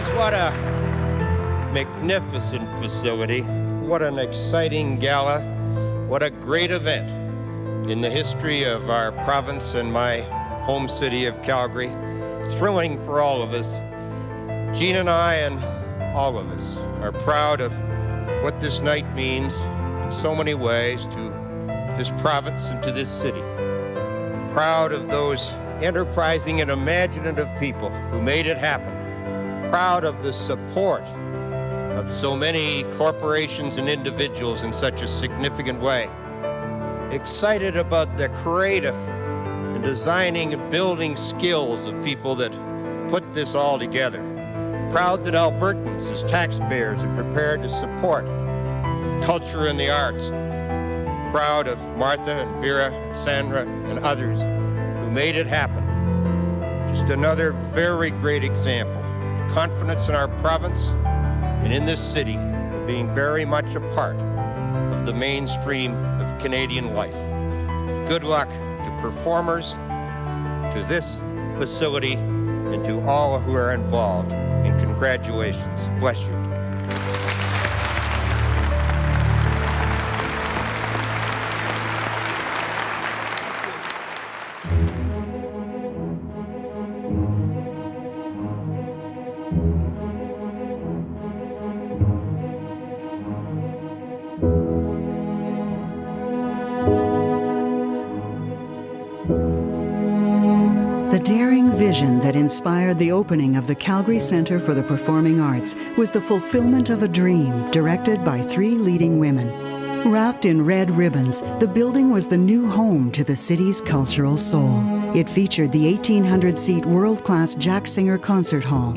Friends, what a magnificent facility. What an exciting gala. What a great event in the history of our province and my home city of Calgary. Thrilling for all of us. Jean and I and all of us are proud of what this night means in so many ways to this province and to this city. Proud of those enterprising and imaginative people who made it happen. Proud of the support of so many corporations and individuals in such a significant way. Excited about the creative and designing and building skills of people that put this all together. Proud that Albertans as taxpayers are prepared to support culture and the arts. Proud of Martha and Vera, and Sandra and others who made it happen. Just another very great example of confidence in our province and in this city of being very much a part of the mainstream of Canadian life. Good luck to performers, to this facility, and to all who are involved. And congratulations. Bless you. The daring vision that inspired the opening of the Calgary Centre for the Performing Arts was the fulfillment of a dream directed by 3 leading women. Wrapped in red ribbons, the building was the new home to the city's cultural soul. It featured the 1,800-seat world-class Jack Singer Concert Hall.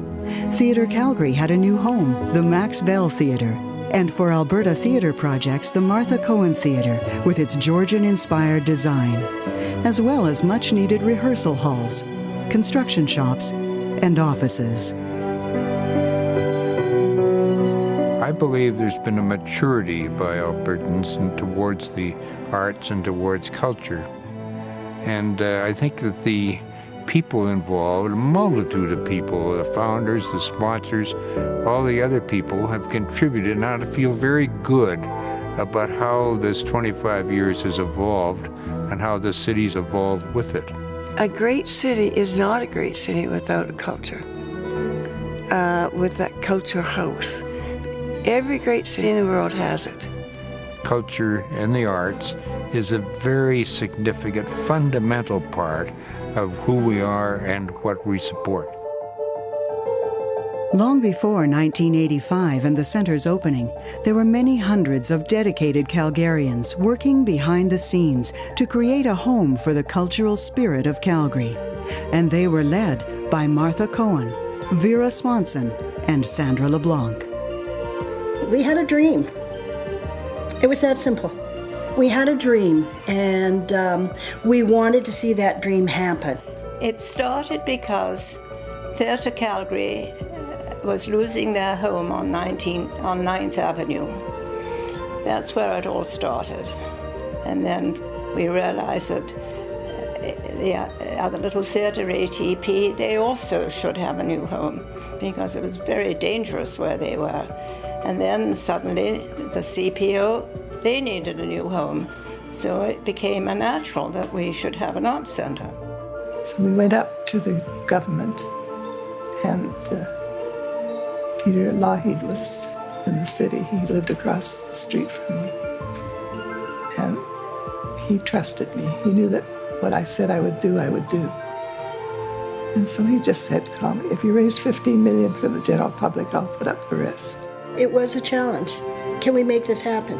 Theatre Calgary had a new home, the Max Bell Theatre. And for Alberta theatre projects, the Martha Cohen Theatre, with its Georgian-inspired design, as well as much-needed rehearsal halls, construction shops, and offices. I believe there's been a maturity by Albertans towards the arts and towards culture. And I think that the people involved, a multitude of people, the founders, the sponsors, all the other people have contributed, and I feel very good about how this 25 years has evolved and how the city's evolved with it. A great city is not a great city without a culture, with that culture house. Every great city in the world has it. Culture and the arts is a very significant, fundamental part of who we are and what we support. Long before 1985 and the centre's opening, there were many hundreds of dedicated Calgarians working behind the scenes to create a home for the cultural spirit of Calgary. And they were led by Martha Cohen, Vera Swanson, and Sandra LeBlanc. We had a dream. It was that simple. We had a dream, and we wanted to see that dream happen. It started because Theatre Calgary was losing their home on 9th Avenue. That's where it all started. And then we realized that the other little theatre, ATP, they also should have a new home because it was very dangerous where they were. And then suddenly the CPO, they needed a new home. So it became a natural that we should have an arts centre. So we went up to the government, and Peter Lougheed was in the city. He lived across the street from me. And he trusted me. He knew that what I said I would do, I would do. And so he just said, call me. If you raise $15 million for the general public, I'll put up the rest. It was a challenge. Can we make this happen?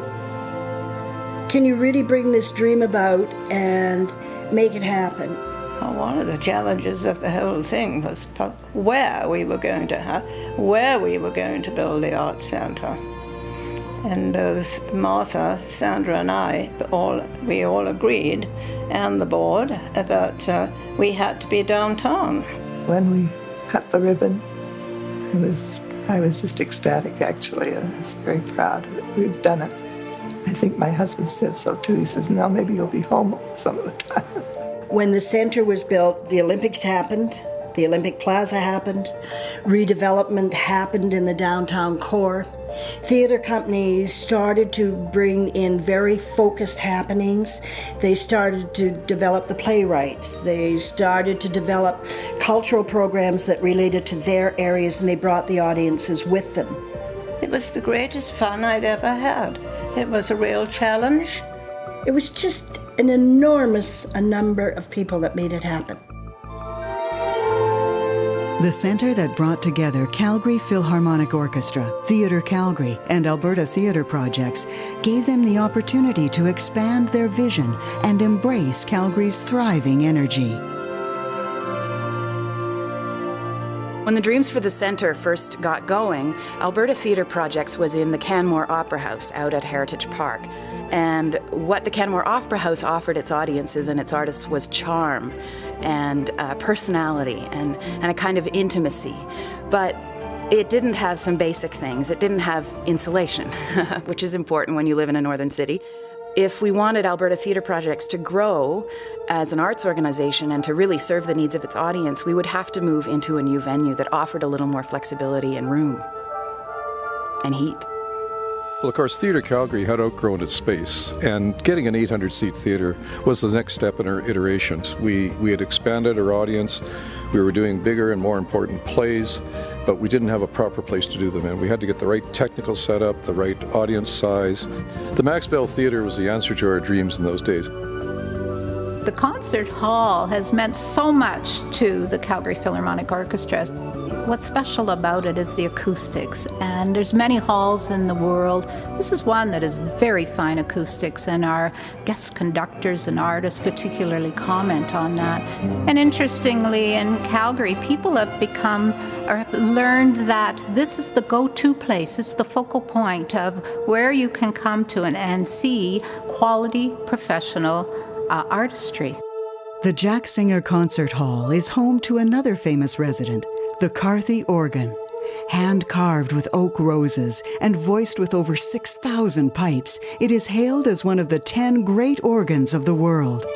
Can you really bring this dream about and make it happen? Well, one of the challenges of the whole thing was where we were going to build the arts centre. And both Martha, Sandra, and I, we all agreed, and the board, that we had to be downtown. When we cut the ribbon, I was just ecstatic, actually. I was very proud that we'd done it. I think my husband said so too. He says, now maybe you'll be home some of the time. When the centre was built, the Olympics happened, The Olympic Plaza happened. Redevelopment happened in the downtown core. Theatre companies started to bring in very focused happenings. They started to develop the playwrights. They started to develop cultural programs that related to their areas, and they brought the audiences with them. It was the greatest fun I'd ever had. It was a real challenge. It was just an enormous number of people that made it happen. The centre that brought together Calgary Philharmonic Orchestra, Theatre Calgary, and Alberta Theatre Projects gave them the opportunity to expand their vision and embrace Calgary's thriving energy. When the dreams for the centre first got going, Alberta Theatre Projects was in the Canmore Opera House out at Heritage Park. And what the Canmore Opera House offered its audiences and its artists was charm and personality and a kind of intimacy. But it didn't have some basic things. It didn't have insulation, which is important when you live in a northern city. If we wanted Alberta Theatre Projects to grow as an arts organization and to really serve the needs of its audience, we would have to move into a new venue that offered a little more flexibility and room and heat. Well, of course, Theatre Calgary had outgrown its space, and getting an 800-seat theatre was the next step in our iterations. We had expanded our audience, we were doing bigger and more important plays, but we didn't have a proper place to do them in. We had to get the right technical setup, the right audience size. The Maxwell Theatre was the answer to our dreams in those days. The concert hall has meant so much to the Calgary Philharmonic Orchestra. What's special about it is the acoustics, and there's many halls in the world. This is one that has very fine acoustics, and our guest conductors and artists particularly comment on that. And interestingly, in Calgary, people have learned that this is the go-to place. It's the focal point of where you can come to and see quality professional artistry. The Jack Singer Concert Hall is home to another famous resident, the Carthy organ. Hand-carved with oak roses and voiced with over 6,000 pipes, it is hailed as one of the 10 great organs of the world.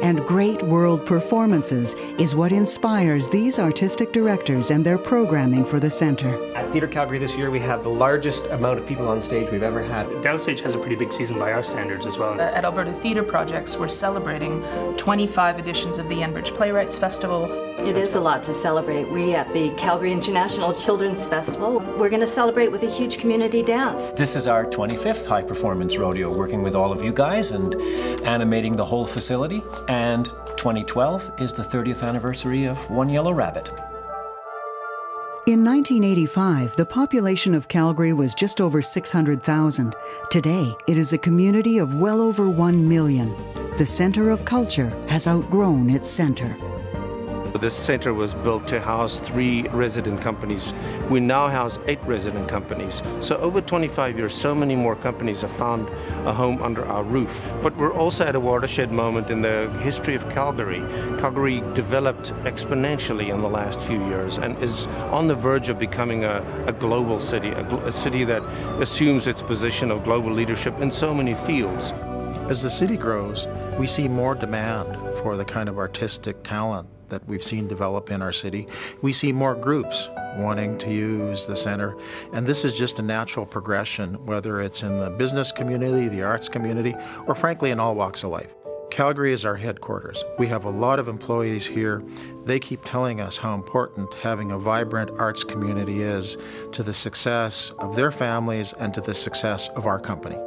And great world performances is what inspires these artistic directors and their programming for the centre. At Theatre Calgary this year, we have the largest amount of people on stage we've ever had. Dowstage has a pretty big season by our standards as well. At Alberta Theatre Projects, we're celebrating 25 editions of the Enbridge Playwrights Festival. It is a lot to celebrate. We at the Calgary International Children's Festival, we're going to celebrate with a huge community dance. This is our 25th high performance rodeo, working with all of you guys and animating the whole facility. And 2012 is the 30th anniversary of One Yellow Rabbit. In 1985, the population of Calgary was just over 600,000. Today, it is a community of well over 1 million. The Centre of Culture has outgrown its centre. This centre was built to house 3 resident companies. We now house 8 resident companies. So over 25 years, so many more companies have found a home under our roof. But we're also at a watershed moment in the history of Calgary. Calgary developed exponentially in the last few years and is on the verge of becoming a global city, a city that assumes its position of global leadership in so many fields. As the city grows, we see more demand for the kind of artistic talent that we've seen develop in our city. We see more groups wanting to use the centre, and this is just a natural progression, whether it's in the business community, the arts community, or frankly in all walks of life. Calgary is our headquarters. We have a lot of employees here. They keep telling us how important having a vibrant arts community is to the success of their families and to the success of our company.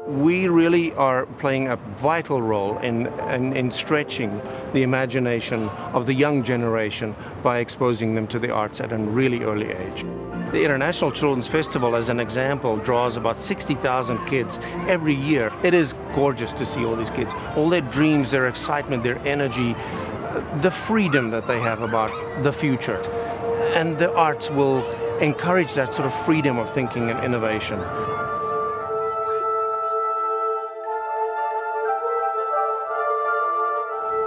We really are playing a vital role in stretching the imagination of the young generation by exposing them to the arts at a really early age. The International Children's Festival, as an example, draws about 60,000 kids every year. It is gorgeous to see all these kids, all their dreams, their excitement, their energy, the freedom that they have about the future. And the arts will encourage that sort of freedom of thinking and innovation.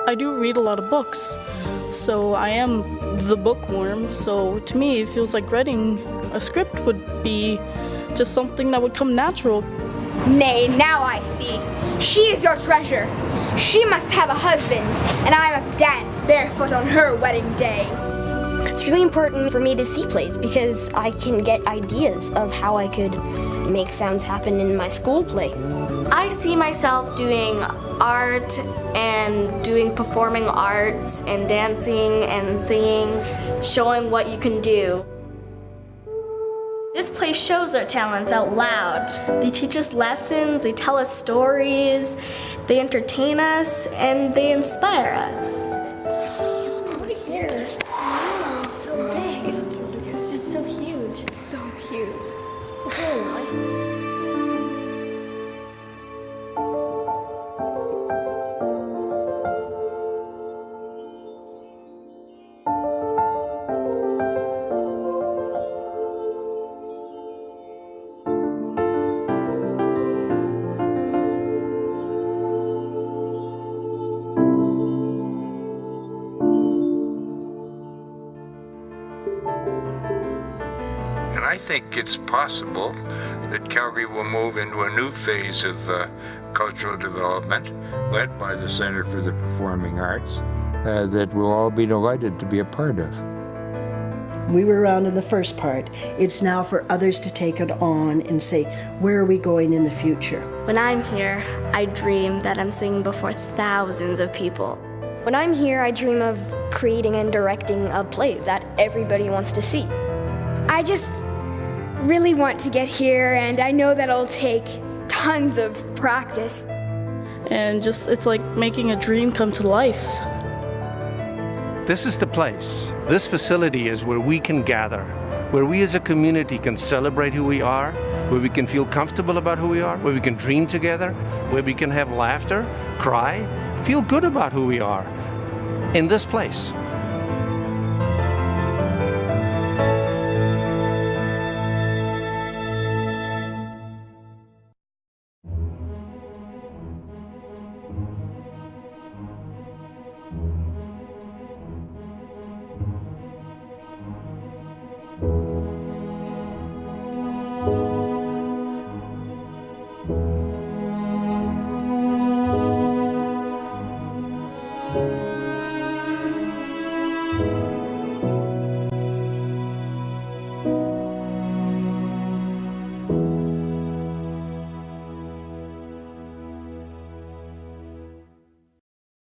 I do read a lot of books, so I am the bookworm, so to me it feels like writing a script would be just something that would come natural. Nay, now I see. She is your treasure. She must have a husband, and I must dance barefoot on her wedding day. It's really important for me to see plays because I can get ideas of how I could make sounds happen in my school play. I see myself doing art and doing performing arts and dancing and singing, showing what you can do. This place shows our talents out loud. They teach us lessons, they tell us stories, they entertain us, and they inspire us. Over here. Wow, so big. It's just so huge. It's so huge. Oh, And I think it's possible that Calgary will move into a new phase of cultural development led by the Centre for the Performing Arts that we'll all be delighted to be a part of. We were around in the first part. It's now for others to take it on and say, where are we going in the future? When I'm here, I dream that I'm singing before thousands of people. When I'm here, I dream of creating and directing a play that everybody wants to see. I just really want to get here, and I know that it'll take tons of practice. And just, it's like making a dream come to life. This is the place. This facility is where we can gather, where we as a community can celebrate who we are, where we can feel comfortable about who we are, where we can dream together, where we can have laughter, cry, feel good about who we are in this place.